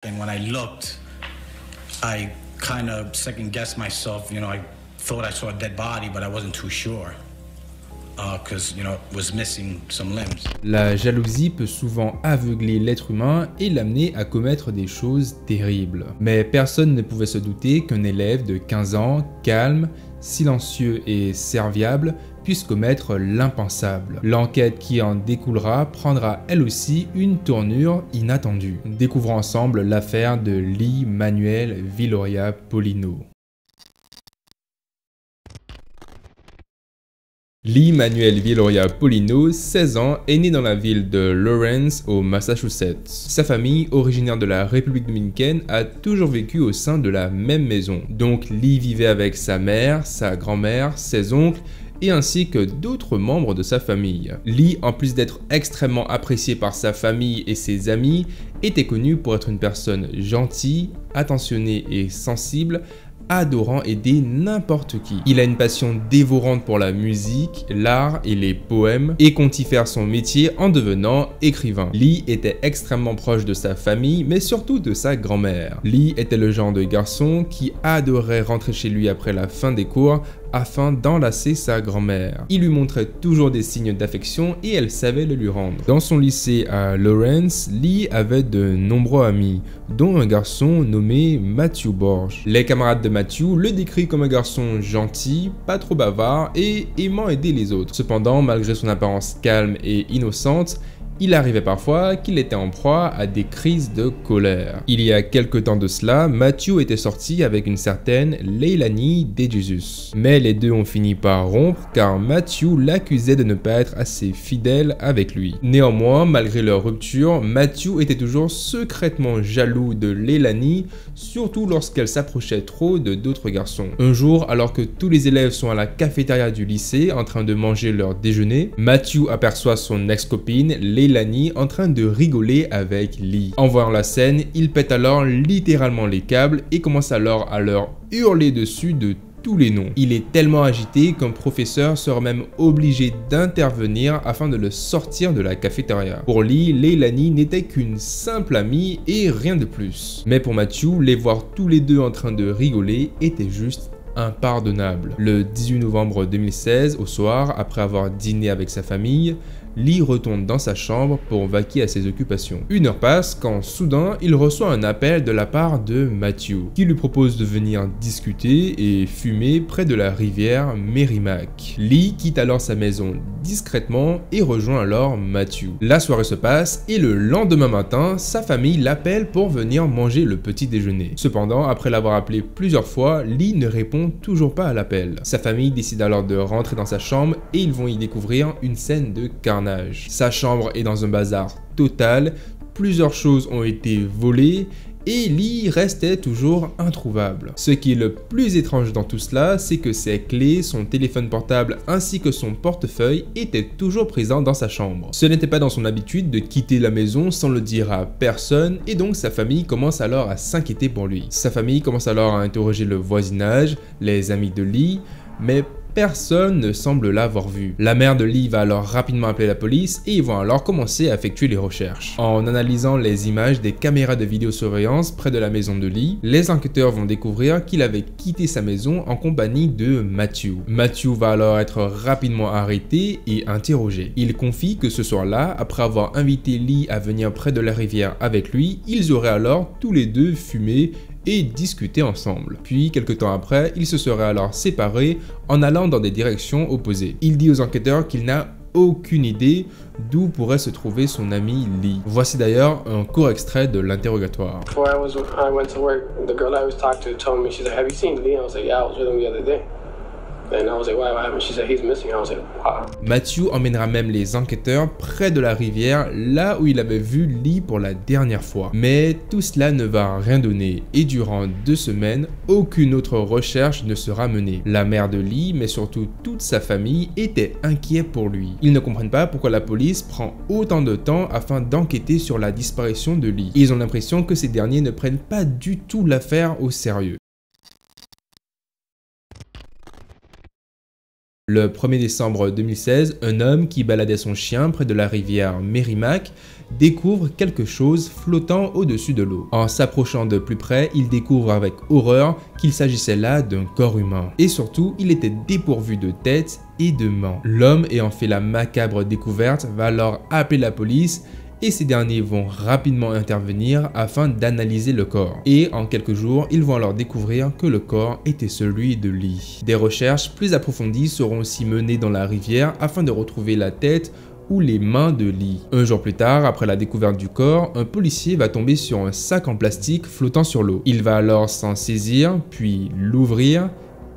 And when I looked, I kind of second guessed myself. I thought I saw a dead body, but I wasn't too sure. Because, it was missing some limbs. La jalousie peut souvent aveugler l'être humain et l'amener à commettre des choses terribles. Mais personne ne pouvait se douter qu'un élève de 15 ans, calme, silencieux et serviable, puisse commettre l'impensable. L'enquête qui en découlera prendra elle aussi une tournure inattendue. Découvrons ensemble l'affaire de Lee Manuel Viloria Polino. Lee Manuel Viloria Polino, 16 ans, est né dans la ville de Lawrence, au Massachusetts. Sa famille, originaire de la République dominicaine, a toujours vécu au sein de la même maison. Donc Lee vivait avec sa mère, sa grand-mère, ses oncles, et ainsi que d'autres membres de sa famille. Lee, en plus d'être extrêmement apprécié par sa famille et ses amis, était connu pour être une personne gentille, attentionnée et sensible, adorant aider n'importe qui. Il a une passion dévorante pour la musique, l'art et les poèmes et compte y faire son métier en devenant écrivain. Lee était extrêmement proche de sa famille, mais surtout de sa grand-mère. Lee était le genre de garçon qui adorait rentrer chez lui après la fin des cours afin d'enlacer sa grand-mère. Il lui montrait toujours des signes d'affection et elle savait le lui rendre. Dans son lycée à Lawrence, Lee avait de nombreux amis, dont un garçon nommé Matthew Borge. Les camarades de Matthew le décrivent comme un garçon gentil, pas trop bavard et aimant aider les autres. Cependant, malgré son apparence calme et innocente, il arrivait parfois qu'il était en proie à des crises de colère. Il y a quelque temps de cela, Matthew était sorti avec une certaine Leilani DeJesus. Mais les deux ont fini par rompre car Matthew l'accusait de ne pas être assez fidèle avec lui. Néanmoins, malgré leur rupture, Matthew était toujours secrètement jaloux de Leilani, surtout lorsqu'elle s'approchait trop de d'autres garçons. Un jour, alors que tous les élèves sont à la cafétéria du lycée en train de manger leur déjeuner, Matthew aperçoit son ex-copine Leilani en train de rigoler avec Lee. En voyant la scène, il pète alors littéralement les câbles et commence alors à leur hurler dessus de tous les noms. Il est tellement agité qu'un professeur sera même obligé d'intervenir afin de le sortir de la cafétéria. Pour Lee, Leilani n'était qu'une simple amie et rien de plus. Mais pour Matthew, les voir tous les deux en train de rigoler était juste impardonnable. Le 18 novembre 2016, au soir, après avoir dîné avec sa famille, Lee retourne dans sa chambre pour vaquer à ses occupations. Une heure passe quand soudain il reçoit un appel de la part de Matthew qui lui propose de venir discuter et fumer près de la rivière Merrimack. Lee quitte alors sa maison discrètement et rejoint alors Matthew. La soirée se passe et le lendemain matin, sa famille l'appelle pour venir manger le petit déjeuner. Cependant, après l'avoir appelé plusieurs fois, Lee ne répond toujours pas à l'appel. Sa famille décide alors de rentrer dans sa chambre et ils vont y découvrir une scène de carnage. Sa chambre est dans un bazar total, plusieurs choses ont été volées et Lee restait toujours introuvable. Ce qui est le plus étrange dans tout cela, c'est que ses clés, son téléphone portable ainsi que son portefeuille étaient toujours présents dans sa chambre. Ce n'était pas dans son habitude de quitter la maison sans le dire à personne et donc sa famille commence alors à s'inquiéter pour lui. Sa famille commence alors à interroger le voisinage, les amis de Lee, mais personne ne semble l'avoir vu. La mère de Lee va alors rapidement appeler la police et ils vont alors commencer à effectuer les recherches. En analysant les images des caméras de vidéosurveillance près de la maison de Lee, les enquêteurs vont découvrir qu'il avait quitté sa maison en compagnie de Matthew. Matthew va alors être rapidement arrêté et interrogé. Il confie que ce soir-là, après avoir invité Lee à venir près de la rivière avec lui, ils auraient alors tous les deux fumé et discuter ensemble. Puis, quelque temps après, ils se seraient alors séparés en allant dans des directions opposées. Il dit aux enquêteurs qu'il n'a aucune idée d'où pourrait se trouver son ami Lee. Voici d'ailleurs un court extrait de l'interrogatoire. Before I went to work, the girl I was talking to told me, she's like, "Have you seen Lee?" I was like, "Yeah, I was with him the other day." And I was like, "Why? What happened?" She said, "He's missing." I was like, "Wow." Matthew emmènera même les enquêteurs près de la rivière, là où il avait vu Lee pour la dernière fois. Mais tout cela ne va rien donner et durant 2 semaines, aucune autre recherche ne sera menée. La mère de Lee, mais surtout toute sa famille, était inquiet pour lui. Ils ne comprennent pas pourquoi la police prend autant de temps afin d'enquêter sur la disparition de Lee. Ils ont l'impression que ces derniers ne prennent pas du tout l'affaire au sérieux. Le 1er décembre 2016, un homme qui baladait son chien près de la rivière Merrimack découvre quelque chose flottant au-dessus de l'eau. En s'approchant de plus près, il découvre avec horreur qu'il s'agissait là d'un corps humain. Et surtout, il était dépourvu de tête et de main. L'homme ayant fait la macabre découverte va alors appeler la police et ces derniers vont rapidement intervenir afin d'analyser le corps. Et en quelques jours, ils vont alors découvrir que le corps était celui de Lee. Des recherches plus approfondies seront aussi menées dans la rivière afin de retrouver la tête ou les mains de Lee. Un jour plus tard, après la découverte du corps, un policier va tomber sur un sac en plastique flottant sur l'eau. Il va alors s'en saisir, puis l'ouvrir,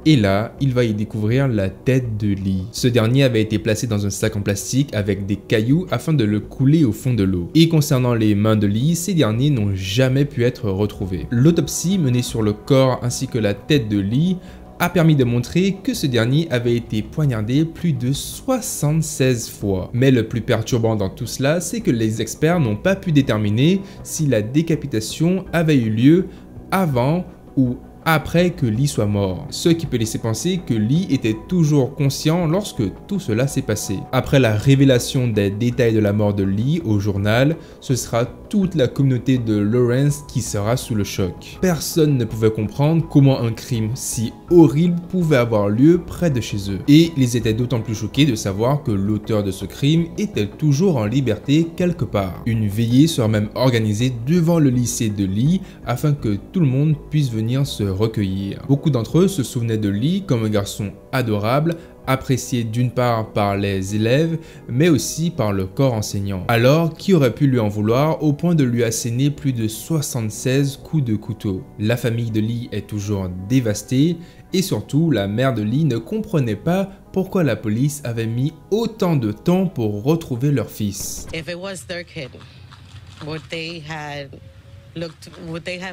et là, il va y découvrir la tête de Lee. Ce dernier avait été placé dans un sac en plastique avec des cailloux afin de le couler au fond de l'eau. Et concernant les mains de Lee, ces derniers n'ont jamais pu être retrouvés. L'autopsie menée sur le corps ainsi que la tête de Lee a permis de montrer que ce dernier avait été poignardé plus de 76 fois. Mais le plus perturbant dans tout cela, c'est que les experts n'ont pas pu déterminer si la décapitation avait eu lieu avant ou après que Lee soit mort, ce qui peut laisser penser que Lee était toujours conscient lorsque tout cela s'est passé. Après la révélation des détails de la mort de Lee au journal, ce sera toute la communauté de Lawrence qui sera sous le choc. Personne ne pouvait comprendre comment un crime si horrible pouvait avoir lieu près de chez eux. Et ils étaient d'autant plus choqués de savoir que l'auteur de ce crime était toujours en liberté quelque part. Une veillée sera même organisée devant le lycée de Lee afin que tout le monde puisse venir se recueillir. Beaucoup d'entre eux se souvenaient de Lee comme un garçon adorable, apprécié d'une part par les élèves, mais aussi par le corps enseignant. Alors, qui aurait pu lui en vouloir au point de lui asséner plus de 76 coups de couteau? La famille de Lee est toujours dévastée et surtout, la mère de Lee ne comprenait pas pourquoi la police avait mis autant de temps pour retrouver leur fils. If it was their kid, would they have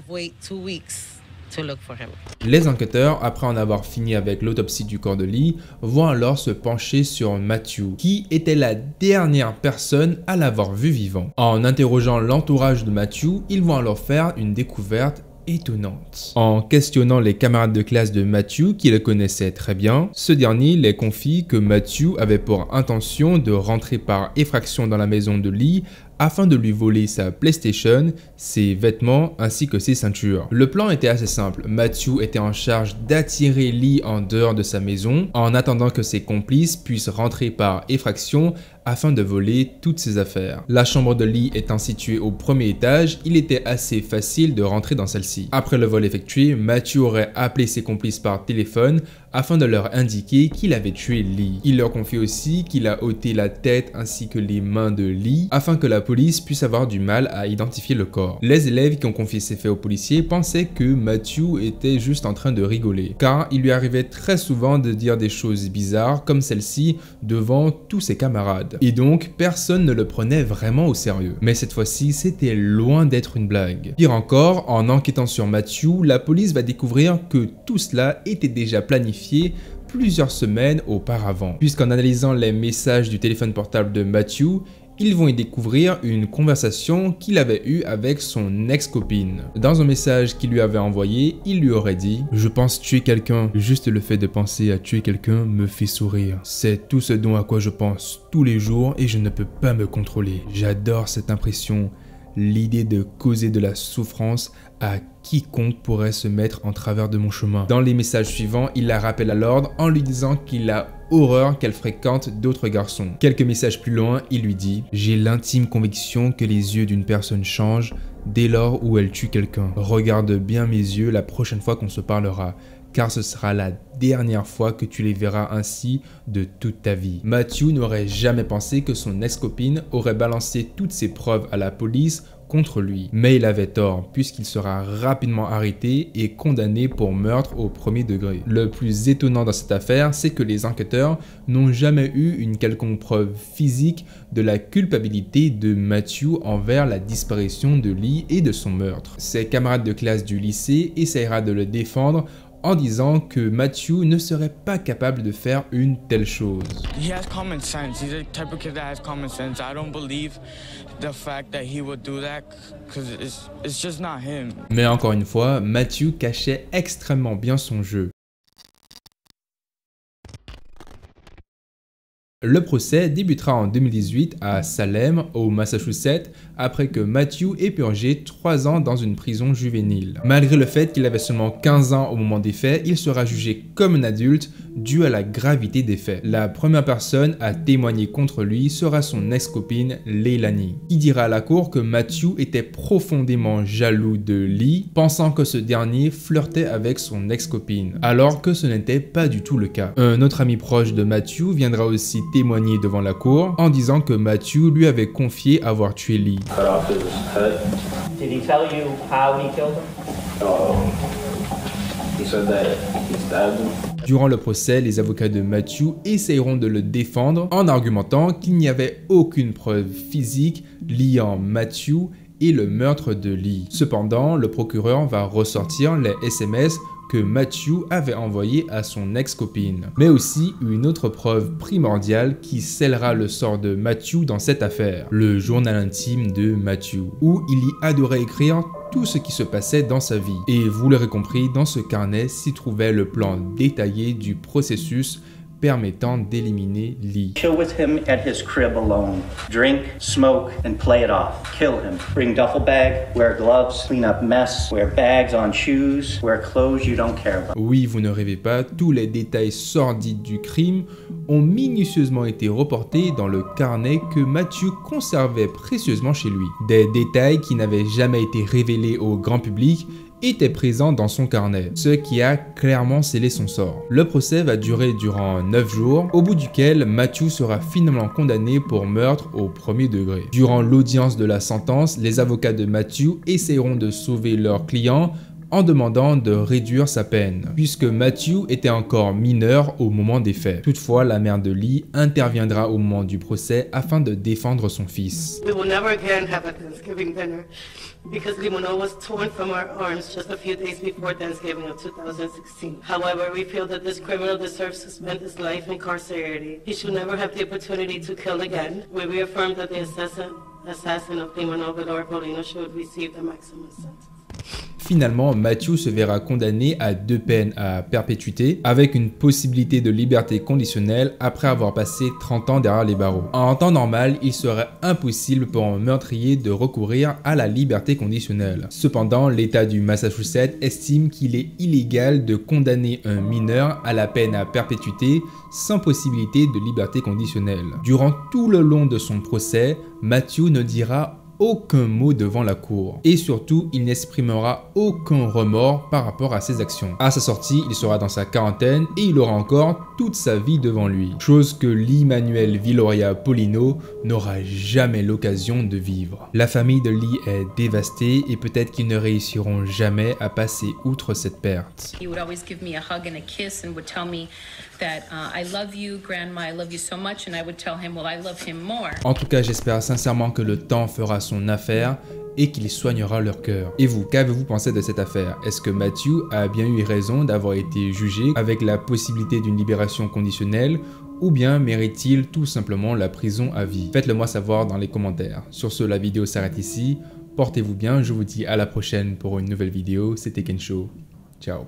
waited 2 weeks? To look for him. Les enquêteurs, après en avoir fini avec l'autopsie du corps de Lee, vont alors se pencher sur Matthew, qui était la dernière personne à l'avoir vu vivant. En interrogeant l'entourage de Matthew, ils vont alors faire une découverte étonnante. En questionnant les camarades de classe de Matthew qui le connaissaient très bien, ce dernier les confie que Matthew avait pour intention de rentrer par effraction dans la maison de Lee afin de lui voler sa PlayStation, ses vêtements ainsi que ses ceintures. Le plan était assez simple. Matthew était en charge d'attirer Lee en dehors de sa maison en attendant que ses complices puissent rentrer par effraction afin de voler toutes ses affaires. La chambre de Lee étant située au premier étage, il était assez facile de rentrer dans celle-ci. Après le vol effectué, Matthew aurait appelé ses complices par téléphone afin de leur indiquer qu'il avait tué Lee. Il leur confie aussi qu'il a ôté la tête ainsi que les mains de Lee afin que la police puisse avoir du mal à identifier le corps. Les élèves qui ont confié ces faits aux policiers pensaient que Matthew était juste en train de rigoler, car il lui arrivait très souvent de dire des choses bizarres comme celle-ci devant tous ses camarades. Et donc, personne ne le prenait vraiment au sérieux. Mais cette fois-ci, c'était loin d'être une blague. Pire encore, en enquêtant sur Matthew, la police va découvrir que tout cela était déjà planifié plusieurs semaines auparavant. Puisqu'en analysant les messages du téléphone portable de Matthew, ils vont y découvrir une conversation qu'il avait eue avec son ex-copine. Dans un message qu'il lui avait envoyé, il lui aurait dit « Je pense tuer quelqu'un. Juste le fait de penser à tuer quelqu'un me fait sourire. C'est tout ce dont à quoi je pense tous les jours et je ne peux pas me contrôler. J'adore cette impression. L'idée de causer de la souffrance à quiconque pourrait se mettre en travers de mon chemin. » Dans les messages suivants, il la rappelle à l'ordre en lui disant qu'il a horreur qu'elle fréquente d'autres garçons. Quelques messages plus loin, il lui dit « J'ai l'intime conviction que les yeux d'une personne changent dès lors où elle tue quelqu'un. Regarde bien mes yeux la prochaine fois qu'on se parlera, car ce sera la dernière fois que tu les verras ainsi de toute ta vie. » Matthew n'aurait jamais pensé que son ex-copine aurait balancé toutes ses preuves à la police contre lui. Mais il avait tort, puisqu'il sera rapidement arrêté et condamné pour meurtre au premier degré. Le plus étonnant dans cette affaire, c'est que les enquêteurs n'ont jamais eu une quelconque preuve physique de la culpabilité de Matthew envers la disparition de Lee et de son meurtre. Ses camarades de classe du lycée essaiera de le défendre en disant que Matthew ne serait pas capable de faire une telle chose. He has common sense. He's the type of kid that has common sense. I don't believe the fact that he would do that because it's just not him. Mais encore une fois, Matthew cachait extrêmement bien son jeu. Le procès débutera en 2018 à Salem, au Massachusetts, après que Matthew ait purgé 3 ans dans une prison juvénile. Malgré le fait qu'il avait seulement 15 ans au moment des faits, il sera jugé comme un adulte dû à la gravité des faits. La première personne à témoigner contre lui sera son ex-copine Leilani, qui dira à la cour que Matthew était profondément jaloux de Lee, pensant que ce dernier flirtait avec son ex-copine, alors que ce n'était pas du tout le cas. Un autre ami proche de Matthew viendra aussi témoigner devant la cour en disant que Matthew lui avait confié avoir tué Lee. Did he tell you how he killed him? He said that he stabbed him. Durant le procès, les avocats de Matthew essayeront de le défendre en argumentant qu'il n'y avait aucune preuve physique liant Matthew et le meurtre de Lee. Cependant, le procureur va ressortir les SMS que Matthew avait envoyé à son ex-copine, mais aussi une autre preuve primordiale qui scellera le sort de Matthew dans cette affaire, le journal intime de Matthew, où il y adorait écrire tout ce qui se passait dans sa vie. Et vous l'aurez compris, dans ce carnet s'y trouvait le plan détaillé du processus permettant d'éliminer Lee. Chill with him at his crib alone. Drink, smoke, and play it off. Kill him. Bring duffel bag, wear gloves, clean up mess, wear bags on shoes, wear clothes you don't care about. Oui, vous ne rêvez pas, tous les détails sordides du crime ont minutieusement été reportés dans le carnet que Matthew conservait précieusement chez lui. Des détails qui n'avaient jamais été révélés au grand public était présent dans son carnet, ce qui a clairement scellé son sort. Le procès va durer durant 9 jours, au bout duquel Matthew sera finalement condamné pour meurtre au premier degré. Durant l'audience de la sentence, les avocats de Matthew essaieront de sauver leur client en demandant de réduire sa peine, puisque Matthew était encore mineur au moment des faits. Toutefois, la mère de Lee interviendra au moment du procès afin de défendre son fils. We will never again have a Thanksgiving dinner because Limono was torn from our arms just a few days before Thanksgiving of 2016. However, we feel that this criminal deserves to spend his life incarcerated. He should never have the opportunity to kill again. We reaffirm that the assassin of Limono, Valor Paulino, should receive the maximum sentence. Finalement, Matthew se verra condamné à 2 peines à perpétuité avec une possibilité de liberté conditionnelle après avoir passé 30 ans derrière les barreaux. En temps normal, il serait impossible pour un meurtrier de recourir à la liberté conditionnelle. Cependant, l'État du Massachusetts estime qu'il est illégal de condamner un mineur à la peine à perpétuité sans possibilité de liberté conditionnelle. Durant tout le long de son procès, Matthew ne dira aucun mot devant la cour. Et surtout, il n'exprimera aucun remords par rapport à ses actions. À sa sortie, il sera dans sa quarantaine et il aura encore toute sa vie devant lui. Chose que Lee Manuel Viloria Paulino n'aura jamais l'occasion de vivre. La famille de Lee est dévastée et peut-être qu'ils ne réussiront jamais à passer outre cette perte. He would always give me a hug and a kiss and would tell me that I love you, Grandma, I love you so much, and I would tell him, well, I love him more. En tout cas, j'espère sincèrement que le temps fera son affaire et qu'il soignera leur cœur. Et vous, qu'avez-vous pensé de cette affaire? Est-ce que Matthew a bien eu raison d'avoir été jugé avec la possibilité d'une libération conditionnelle ou bien mérite-t-il tout simplement la prison à vie? Faites-le moi savoir dans les commentaires. Sur ce, la vidéo s'arrête ici. Portez-vous bien, je vous dis à la prochaine pour une nouvelle vidéo. C'était Kensho. Ciao.